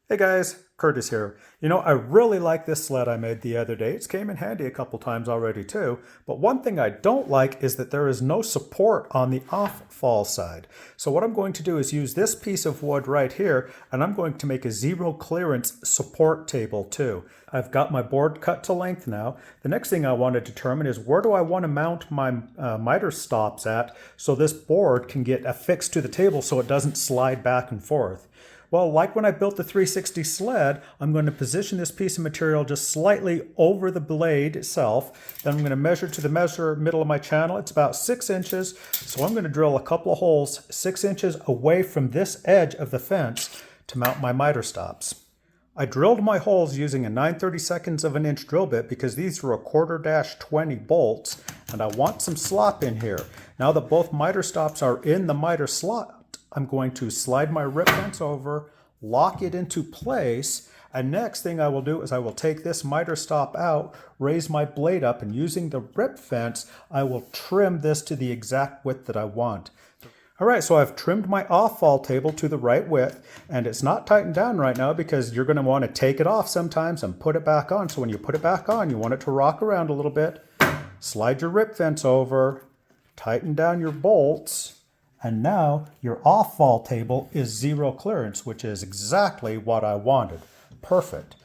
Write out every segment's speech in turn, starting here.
Hey guys, Kurtis here. I really like this sled I made the other day. It's came in handy a couple times already too, but one thing I don't like is that there is no support on the off-fall side. So what I'm going to do is use this piece of wood right here, and I'm going to make a zero clearance support table too. I've got my board cut to length now. The next thing I want to determine is where do I want to mount my miter stops at so this board can get affixed to the table so it doesn't slide back and forth. Well, like when I built the 360 sled, I'm going to position this piece of material just slightly over the blade itself. Then I'm going to measure to the middle of my channel. It's about 6 inches. So I'm going to drill a couple of holes 6 inches away from this edge of the fence to mount my miter stops. I drilled my holes using a 9/32 of an inch drill bit because these are a 1/4-20 bolts, and I want some slop in here. Now that both miter stops are in the miter slot, I'm going to slide my rip fence over, lock it into place, and next thing I will do is I will take this miter stop out, raise my blade up, and using the rip fence, I will trim this to the exact width that I want. All right, so I've trimmed my off-fall table to the right width, and it's not tightened down right now because you're going to want to take it off sometimes and put it back on. So when you put it back on, you want it to rock around a little bit. Slide your rip fence over, tighten down your bolts, and now your off-fall table is zero clearance, which is exactly what I wanted. Perfect.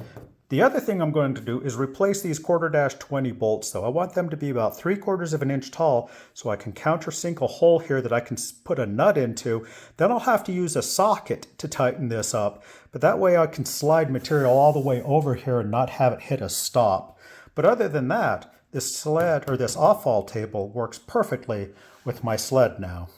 The other thing I'm going to do is replace these 1/4-20 bolts though. I want them to be about 3/4 of an inch tall so I can countersink a hole here that I can put a nut into. Then I'll have to use a socket to tighten this up, but that way I can slide material all the way over here and not have it hit a stop. But other than that, this sled or this off-fall table works perfectly with my sled now.